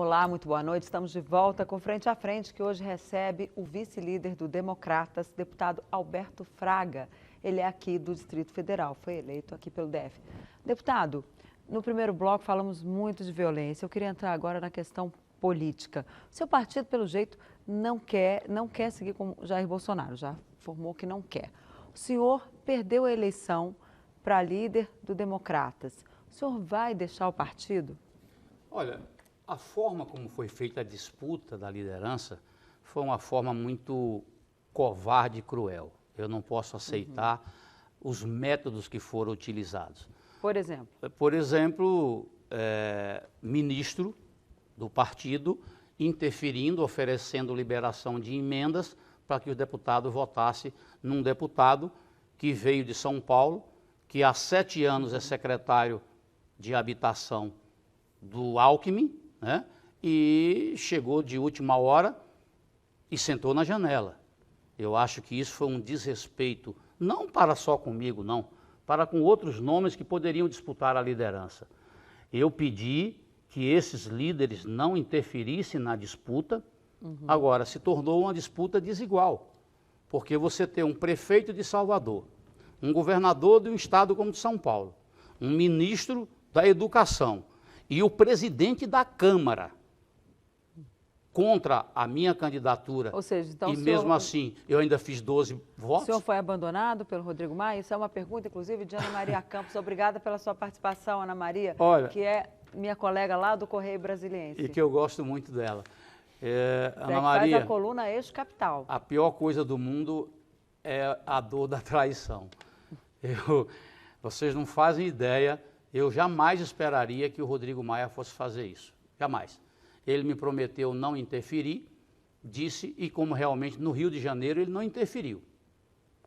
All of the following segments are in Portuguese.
Olá, muito boa noite. Estamos de volta com Frente a Frente, que hoje recebe o vice-líder do Democratas, deputado Alberto Fraga. Ele é aqui do Distrito Federal, foi eleito aqui pelo DF. Deputado, no primeiro bloco falamos muito de violência. Eu queria entrar agora na questão política. O seu partido, pelo jeito, não quer seguir com Jair Bolsonaro, já informou que não quer. O senhor perdeu a eleição para líder do Democratas. O senhor vai deixar o partido? Olha, a forma como foi feita a disputa da liderança foi uma forma muito covarde e cruel. Eu não posso aceitar os métodos que foram utilizados. Por exemplo? Por exemplo, ministro do partido interferindo, oferecendo liberação de emendas para que o deputado votasse num deputado que veio de São Paulo, que há 7 anos é secretário de habitação do Alckmin, né? E chegou de última hora e sentou na janela. Eu acho que isso foi um desrespeito, não para só comigo, não, para com outros nomes que poderiam disputar a liderança. Eu pedi que esses líderes não interferissem na disputa. Agora, se tornou uma disputa desigual, porque você tem um prefeito de Salvador, um governador de um estado como de São Paulo, um ministro da Educação e o presidente da Câmara contra a minha candidatura. Ou seja, então, e mesmo assim, eu ainda fiz 12 votos. O senhor foi abandonado pelo Rodrigo Maia? Isso é uma pergunta, inclusive, de Ana Maria Campos. Obrigada pela sua participação, Ana Maria, que é minha colega lá do Correio Brasiliense. E que eu gosto muito dela. Ana Maria, faz a coluna Eixo Capital. A pior coisa do mundo é a dor da traição. Vocês não fazem ideia, eu jamais esperaria que o Rodrigo Maia fosse fazer isso. Jamais. Ele me prometeu não interferir, disse, e como realmente no Rio de Janeiro ele não interferiu.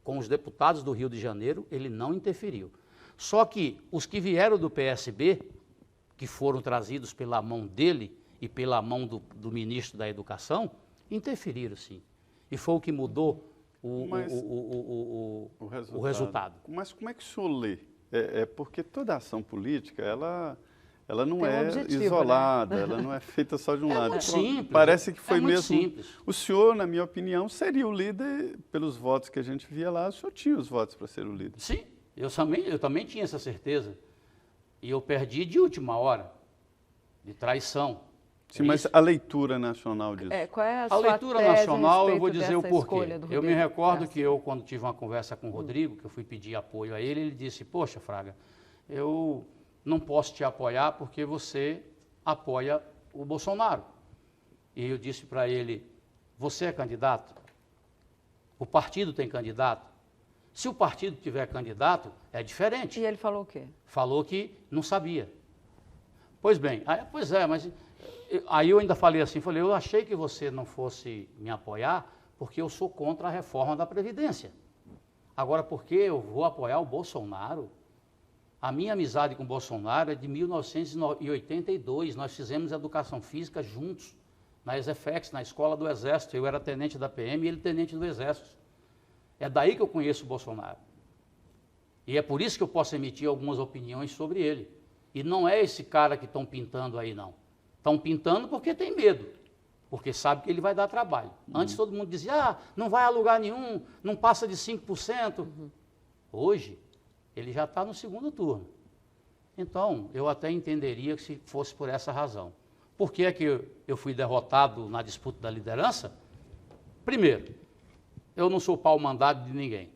Com os deputados do Rio de Janeiro ele não interferiu. Só que os que vieram do PSB, que foram trazidos pela mão dele e pela mão do ministro da Educação, interferiram sim. E foi o que mudou o resultado. Mas como é que o senhor lê? Porque toda ação política, ela não é isolada, né? Ela não é feita só de um lado. Muito simples. Parece que foi mesmo simples. O senhor, na minha opinião, seria o líder pelos votos que a gente via lá. O senhor tinha os votos para ser o líder. Sim, eu também tinha essa certeza. E eu perdi de última hora, de traição. Sim, mas a leitura nacional disso? Qual é a leitura nacional, eu vou dizer o porquê. Eu me recordo Garcia. que eu, quando tive uma conversa com o Rodrigo, que eu fui pedir apoio a ele, ele disse, poxa, Fraga, eu não posso te apoiar porque você apoia o Bolsonaro. E eu disse para ele, você é candidato? O partido tem candidato? Se o partido tiver candidato, é diferente. E ele falou o quê? Falou que não sabia. Pois bem, mas aí eu ainda falei assim, eu achei que você não fosse me apoiar porque eu sou contra a reforma da Previdência. Agora, porque eu vou apoiar o Bolsonaro? A minha amizade com o Bolsonaro é de 1982, nós fizemos educação física juntos, na ESEFEX, na Escola do Exército. Eu era tenente da PM e ele tenente do Exército. É daí que eu conheço o Bolsonaro. E é por isso que eu posso emitir algumas opiniões sobre ele. E não é esse cara que estão pintando aí, não. Estão pintando porque tem medo, porque sabe que ele vai dar trabalho. Antes todo mundo dizia, não vai a lugar nenhum, não passa de 5%. Hoje, ele já está no segundo turno. Então, eu até entenderia que se fosse por essa razão. Por que é que eu fui derrotado na disputa da liderança? Primeiro, eu não sou pau-mandado de ninguém.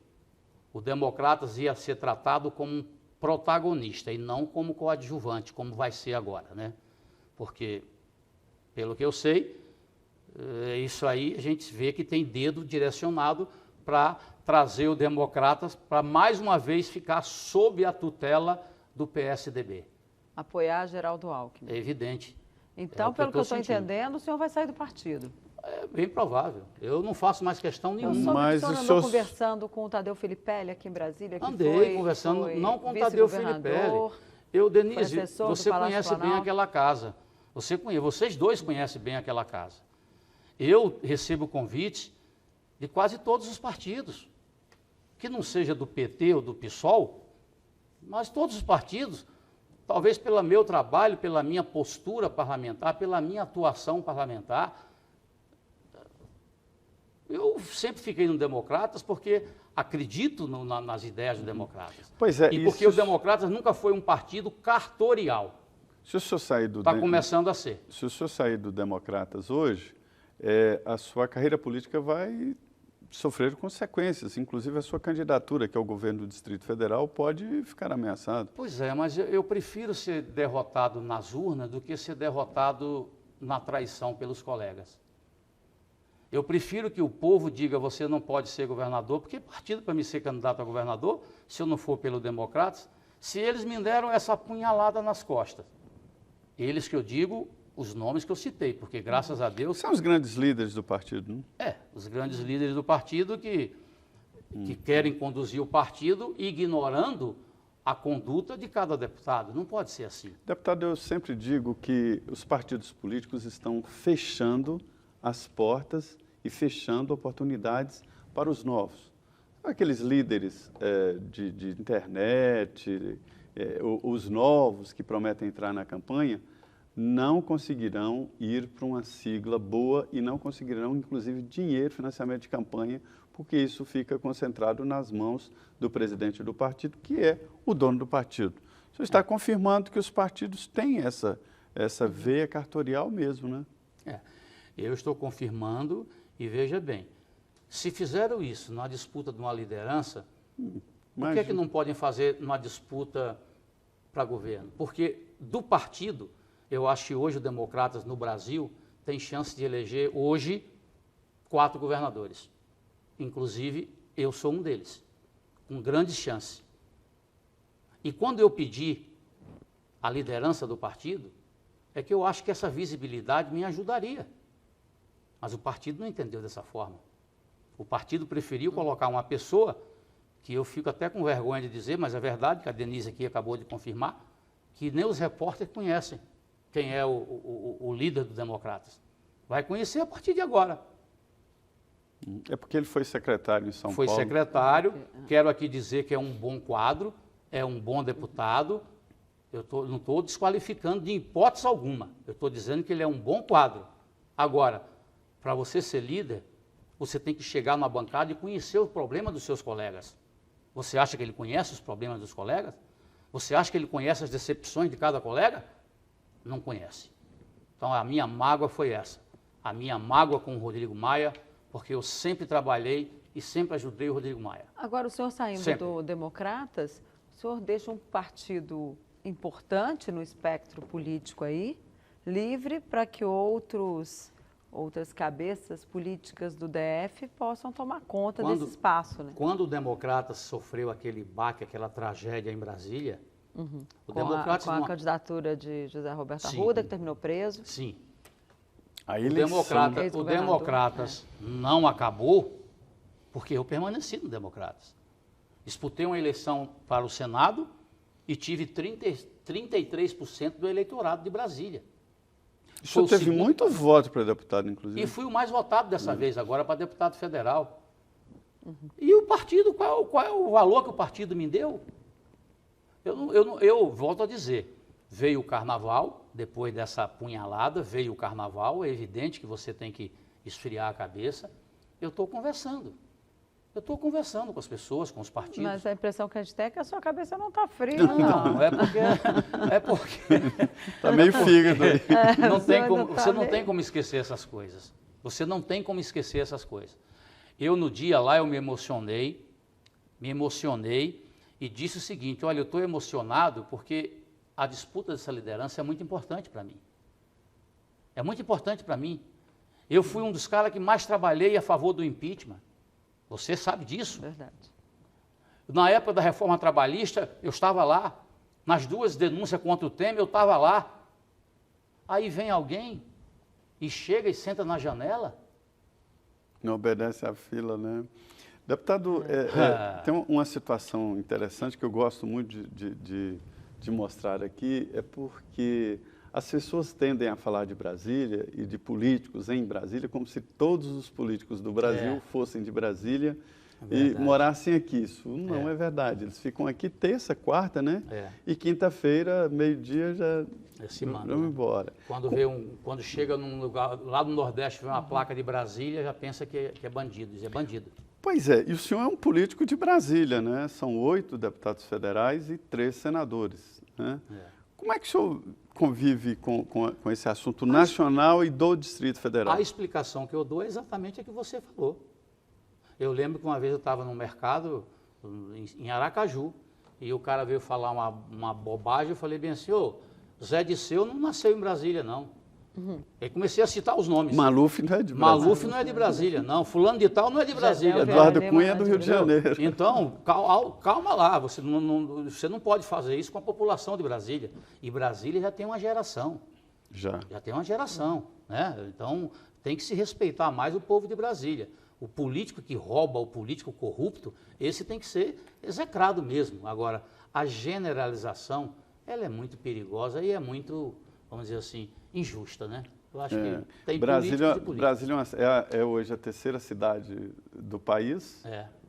O Democratas ia ser tratado como um protagonista e não como coadjuvante, como vai ser agora, né? Porque, pelo que eu sei, isso aí a gente vê que tem dedo direcionado para trazer o Democratas para mais uma vez ficar sob a tutela do PSDB. Apoiar Geraldo Alckmin. É evidente. Então, pelo que eu estou entendendo, o senhor vai sair do partido. É bem provável. Eu não faço mais questão nenhuma. Eu soube que o senhor andou conversando com o Tadeu Filipelli aqui em Brasília. Andei conversando, não com o Tadeu Filipelli. Denise, você conhece bem aquela casa. Vocês dois conhecem bem aquela casa. Eu recebo convites de quase todos os partidos, que não seja do PT ou do PSOL, mas todos os partidos talvez pelo meu trabalho, pela minha postura parlamentar, pela minha atuação parlamentar. Eu sempre fiquei no Democratas porque acredito nas ideias do Democratas. Pois é, e porque o Democratas nunca foi um partido cartorial. Se o senhor sair do... Está começando a ser. Se o senhor sair do Democratas hoje, a sua carreira política vai sofrer consequências, inclusive a sua candidatura, que é o governo do Distrito Federal, pode ficar ameaçada. Pois é, mas eu prefiro ser derrotado nas urnas do que ser derrotado na traição pelos colegas. Eu prefiro que o povo diga, você não pode ser governador, porque partido para me ser candidato a governador, se eu não for pelo Democratas, se eles me deram essa apunhalada nas costas. Eles que eu digo, os nomes que eu citei, porque graças a Deus... São os grandes líderes do partido, não? Os grandes líderes do partido que querem conduzir o partido ignorando a conduta de cada deputado. Não pode ser assim. Deputado, eu sempre digo que os partidos políticos estão fechando as portas e fechando oportunidades para os novos. Aqueles líderes de internet, os novos que prometem entrar na campanha, não conseguirão ir para uma sigla boa e não conseguirão, inclusive, dinheiro, financiamento de campanha, porque isso fica concentrado nas mãos do presidente do partido, que é o dono do partido. O senhor está confirmando que os partidos têm essa veia cartorial mesmo, né? Eu estou confirmando e veja bem, se fizeram isso na disputa de uma liderança, por que não podem fazer numa disputa para governo? Porque do partido, eu acho que hoje o Democratas no Brasil tem chance de eleger hoje 4 governadores. Inclusive, eu sou um deles, com grande chance. E quando eu pedi a liderança do partido, é que eu acho que essa visibilidade me ajudaria. Mas o partido não entendeu dessa forma. O partido preferiu colocar uma pessoa, que eu fico até com vergonha de dizer, mas é verdade, que a Denise aqui acabou de confirmar, que nem os repórteres conhecem quem é o líder do Democratas. Vai conhecer a partir de agora. É porque ele foi secretário em São Paulo. Foi secretário, quero aqui dizer que é um bom quadro, é um bom deputado. Não estou desqualificando de hipótese alguma. Eu estou dizendo que ele é um bom quadro. Agora, para você ser líder, você tem que chegar na bancada e conhecer o problema dos seus colegas. Você acha que ele conhece os problemas dos colegas? Você acha que ele conhece as decepções de cada colega? Não conhece. Então, a minha mágoa foi essa. A minha mágoa com o Rodrigo Maia, porque eu sempre trabalhei e sempre ajudei o Rodrigo Maia. Agora, o senhor saindo do Democratas, o senhor deixa um partido importante no espectro político aí, livre para que outras cabeças políticas do DF possam tomar conta desse espaço, né? Quando o Democratas sofreu aquele baque, aquela tragédia em Brasília, com a candidatura de José Roberto Arruda, que terminou preso. Sim. O Democratas não acabou porque eu permaneci no Democratas. Disputei uma eleição para o Senado e tive 33% do eleitorado de Brasília. O senhor teve muito voto para deputado, inclusive. E fui o mais votado dessa vez, agora para deputado federal. E o partido, qual é o valor que o partido me deu? Eu volto a dizer, veio o carnaval, depois dessa punhalada, veio o carnaval, é evidente que você tem que esfriar a cabeça. Eu estou conversando com as pessoas, com os partidos. Mas a impressão que a gente tem é que a sua cabeça não está fria, não. Não, é porque... Está meio fígado aí. Você não tem como esquecer essas coisas. Você não tem como esquecer essas coisas. Eu, no dia lá, eu me emocionei e disse o seguinte, olha, eu estou emocionado porque a disputa dessa liderança é muito importante para mim. É muito importante para mim. Eu fui um dos caras que mais trabalhei a favor do impeachment. Você sabe disso. Verdade. Na época da reforma trabalhista, eu estava lá. Nas 2 denúncias contra o Temer, eu estava lá. Aí vem alguém e chega e senta na janela. Não obedece à fila, né? Deputado, tem uma situação interessante que eu gosto muito de mostrar aqui, é porque as pessoas tendem a falar de Brasília e de políticos em Brasília como se todos os políticos do Brasil fossem de Brasília e morassem aqui. Isso não é verdade. Eles ficam aqui terça, quarta, né? E quinta-feira, meio-dia, já vão embora. Quando chega num lugar, lá no Nordeste, vê uma placa de Brasília, já pensa que é bandido, diz, é bandido. Pois é, e o senhor é um político de Brasília, né? São 8 deputados federais e 3 senadores, né? Como é que o senhor convive com esse assunto nacional e do Distrito Federal? A explicação que eu dou é exatamente a que você falou. Eu lembro que uma vez eu estava no mercado, em Aracaju, e o cara veio falar uma bobagem, eu falei bem assim, ô, Zé Disseu não nasceu em Brasília, não. Aí comecei a citar os nomes. Maluf não é de Brasília. Maluf não é de Brasília, não. Fulano de tal não é de Brasília. Eduardo Cunha é do Rio de Janeiro. Então, calma lá, você não pode fazer isso com a população de Brasília. E Brasília já tem uma geração. Já tem uma geração, né? Então, tem que se respeitar mais o povo de Brasília. O político que rouba, o político corrupto, esse tem que ser execrado mesmo. Agora, a generalização, ela é muito perigosa e é muito, vamos dizer assim, injusta, né? Eu acho que tem Brasília é hoje a terceira cidade do país,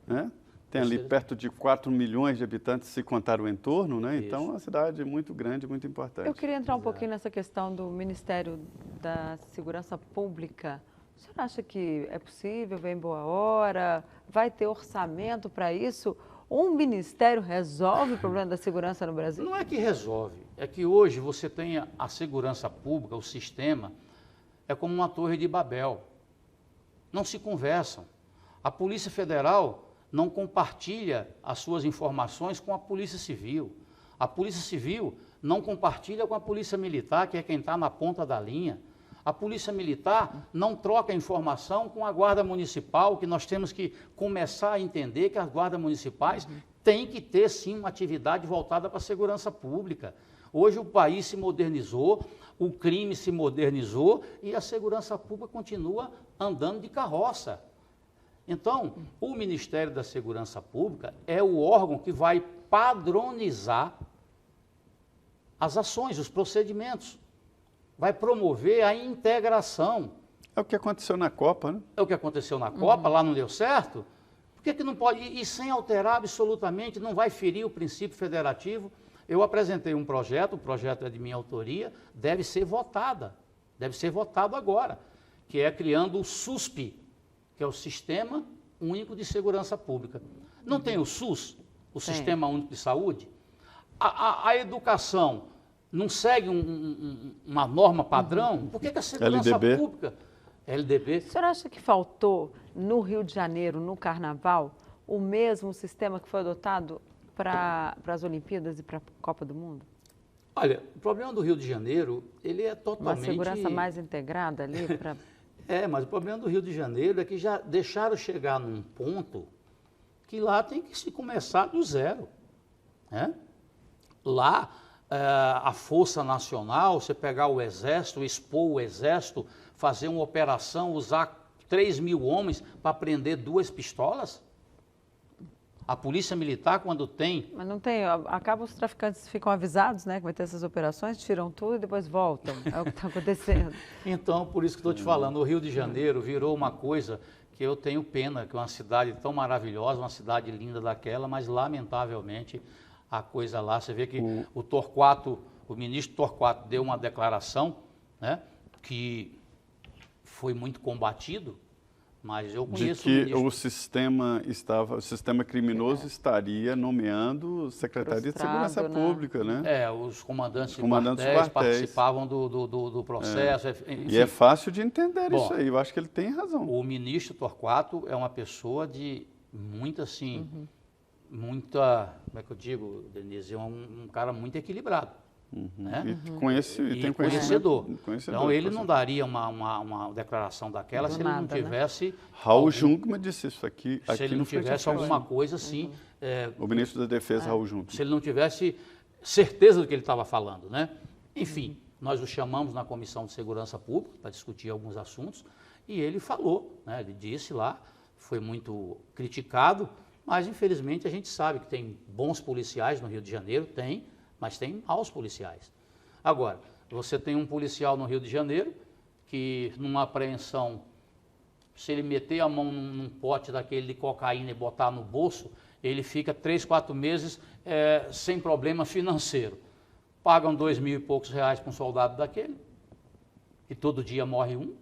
né? Tem ali perto de 4 milhões de habitantes, se contar o entorno, né? Então, é uma cidade muito grande, muito importante. Eu queria entrar um pouquinho nessa questão do Ministério da Segurança Pública. O senhor acha que é possível, vem boa hora, vai ter orçamento para isso? Um ministério resolve o problema da segurança no Brasil? Não é que resolve, é que hoje você tem a segurança pública, o sistema, é como uma torre de Babel. Não se conversam. A Polícia Federal não compartilha as suas informações com a Polícia Civil. A Polícia Civil não compartilha com a Polícia Militar, que é quem está na ponta da linha. A Polícia Militar não troca informação com a Guarda Municipal, que nós temos que começar a entender que as guardas municipais têm que ter, sim, uma atividade voltada para a segurança pública. Hoje o país se modernizou, o crime se modernizou e a segurança pública continua andando de carroça. Então, o Ministério da Segurança Pública é o órgão que vai padronizar as ações, os procedimentos. Vai promover a integração. É o que aconteceu na Copa, né? É o que aconteceu na Copa, lá não deu certo. Por que não pode? E sem alterar absolutamente, não vai ferir o princípio federativo. Eu apresentei um projeto, o projeto é de minha autoria, deve ser votado agora, que é criando o SUSP, que é o Sistema Único de Segurança Pública. Não tem o SUS, o Sistema Único de Saúde? A educação não segue uma norma padrão? Por que a segurança pública... LDB. O senhor acha que faltou no Rio de Janeiro, no Carnaval, o mesmo sistema que foi adotado para as Olimpíadas e para a Copa do Mundo? Olha, o problema do Rio de Janeiro, ele é totalmente... Uma segurança mais integrada ali para... Mas o problema do Rio de Janeiro é que já deixaram chegar num ponto que lá tem que se começar do zero, né? Lá, a Força Nacional, você pegar o Exército, expor o Exército, fazer uma operação, usar 3 mil homens para prender 2 pistolas? A Polícia Militar, quando tem... Mas não tem, acaba os traficantes ficam avisados, né, que vai ter essas operações, tiram tudo e depois voltam. É o que está acontecendo. Então, por isso que estou te falando, o Rio de Janeiro virou uma coisa que eu tenho pena, que é uma cidade tão maravilhosa, uma cidade linda daquela, mas lamentavelmente a coisa lá, você vê que o Torquato, o ministro Torquato deu uma declaração, né, que foi muito combatido, mas eu conheço de que o sistema criminoso estaria nomeando o secretário de Segurança Pública, né? Os comandantes de quartéis participavam do processo. Enfim. E é fácil de entender isso aí, eu acho que ele tem razão. O ministro Torquato é uma pessoa de muita, assim, muita, como é que eu digo, Denise, é um cara muito equilibrado. Né? E conhecedor. Então ele não daria uma declaração daquela se ele não tivesse... Raul Jungmann disse isso aqui. Se ele não tivesse alguma coisa assim... O ministro da Defesa, Raul Jungmann. Se ele não tivesse certeza do que ele estava falando, né? Enfim, nós o chamamos na Comissão de Segurança Pública para discutir alguns assuntos e ele falou, né? Ele disse lá, foi muito criticado, mas infelizmente a gente sabe que tem bons policiais no Rio de Janeiro, mas tem maus policiais. Agora, você tem um policial no Rio de Janeiro que, numa apreensão se ele meter a mão num pote daquele de cocaína e botar no bolso, ele fica 3, 4 meses sem problema financeiro. Pagam 2 mil e poucos reais para um soldado daquele, e todo dia morre um.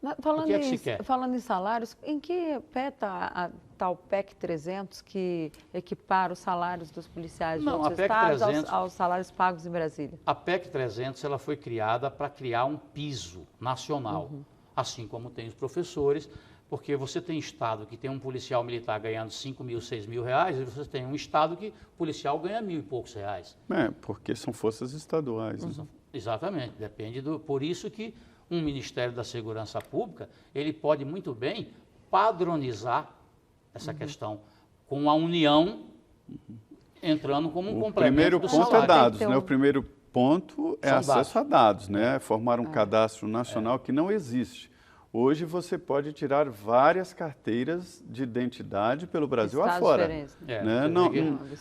Mas O que é que se quer? falando em salários, em que pé está a tal PEC 300 que equipara os salários dos policiais de Não, outros a PEC estados 300 aos salários pagos em Brasília? A PEC 300 ela foi criada para criar um piso nacional, assim como tem os professores, porque você tem estado que tem um policial militar ganhando 5 mil, 6 mil reais, e você tem um estado que o policial ganha 1.000 e poucos reais. Porque são forças estaduais. Né? Exatamente, depende do... Por isso que um Ministério da Segurança Pública, ele pode muito bem padronizar essa questão com a União entrando como um complemento do salário. O primeiro ponto é dados, né? O primeiro ponto é São acesso a dados, né? Formar um cadastro nacional que não existe. Hoje você pode tirar várias carteiras de identidade pelo Brasil afora. Né?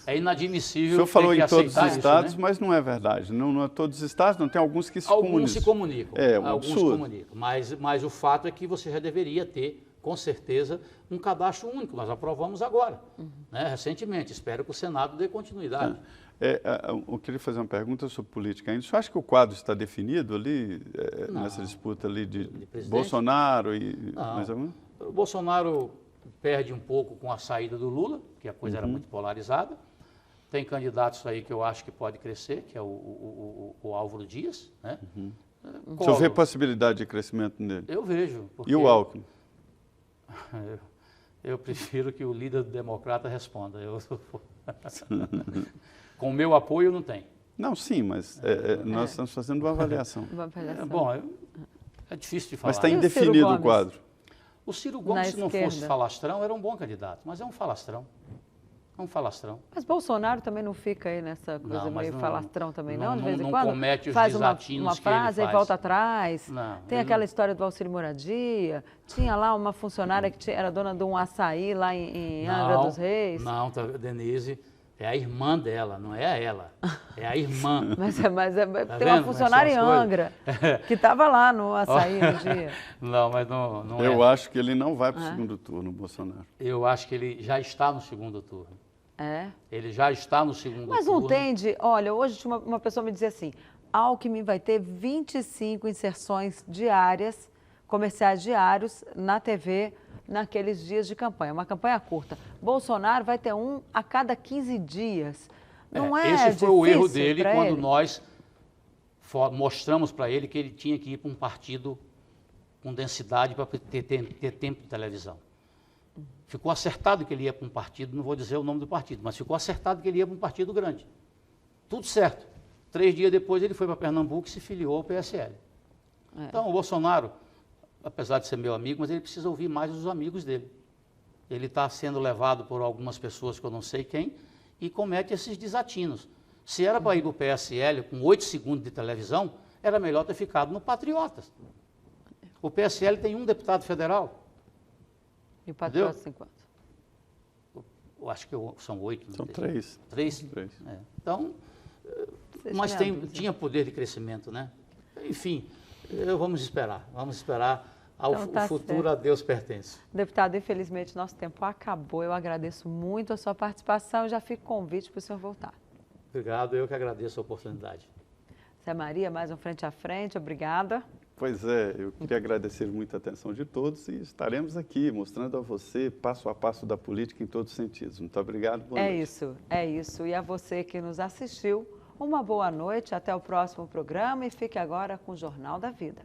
É inadmissível. O senhor falou em todos os estados, isso, né? mas não é verdade. Não é todos os estados, não tem alguns que se comunicam. Alguns se comunicam. É um alguns absurdo. comunicam. Mas o fato é que você já deveria ter, com certeza, um cadastro único. Nós aprovamos agora, né, recentemente. Espero que o Senado dê continuidade. Eu queria fazer uma pergunta sobre política ainda. O senhor acha que o quadro está definido ali, nessa disputa ali de Bolsonaro e mais algum? O Bolsonaro perde um pouco com a saída do Lula, que a coisa era muito polarizada. Tem candidatos aí que eu acho que pode crescer, que é o Álvaro Dias. Né? O senhor vê possibilidade de crescimento nele? Eu vejo. E o Alckmin? Eu prefiro que o líder do Democrata responda. Com o meu apoio não tem. Não, sim, mas nós estamos fazendo uma avaliação. É difícil de falar. Mas está indefinido o quadro. O Ciro Gomes, se não fosse falastrão, era um bom candidato, mas é um falastrão. É um falastrão. Mas Bolsonaro também não fica aí nessa coisa meio falastrão também, não? De vez em não quando comete os faz desatinos uma frase e volta atrás. Tem aquela história do auxílio moradia. Tinha lá uma funcionária que era dona de um açaí lá em Angra dos Reis. Não, Denise, é a irmã dela, não é ela. É a irmã. Mas tem uma funcionária em Angra que estava lá no açaí no dia. Não, mas não Eu acho que ele não vai para o segundo turno, Bolsonaro. Eu acho que ele já está no segundo turno. É? Ele já está no segundo turno. Mas não tende... Olha, hoje tinha uma pessoa me dizia assim, Alckmin vai ter 25 inserções diárias, comerciais diários, na TV, naqueles dias de campanha, uma campanha curta. Bolsonaro vai ter um a cada 15 dias. Não é esse foi o erro difícil dele quando nós mostramos para ele que ele tinha que ir para um partido com densidade para ter tempo de televisão. Ficou acertado que ele ia para um partido, não vou dizer o nome do partido, mas ficou acertado que ele ia para um partido grande. Tudo certo. 3 dias depois ele foi para Pernambuco e se filiou ao PSL. Então o Bolsonaro, apesar de ser meu amigo, mas ele precisa ouvir mais os amigos dele. Ele está sendo levado por algumas pessoas que eu não sei quem e comete esses desatinos. Se era para ir para o PSL com 8 segundos de televisão, era melhor ter ficado no Patriotas. O PSL tem um deputado federal. E o Patriotas tem quanto? Eu acho que são 8. São 3. 3? Então, mas tinha poder de crescimento, né? Enfim, vamos esperar. Vamos esperar. O futuro a Deus pertence. Deputado, infelizmente nosso tempo acabou. Eu agradeço muito a sua participação e já fico convite para o senhor voltar. Obrigado, eu que agradeço a oportunidade. Zé Maria, mais um Frente a Frente, obrigada. Pois é, eu queria agradecer muito a atenção de todos e estaremos aqui mostrando a você passo a passo da política em todos os sentidos. Muito obrigado, boa noite. É isso. E a você que nos assistiu, uma boa noite, até o próximo programa e fique agora com o Jornal da Vida.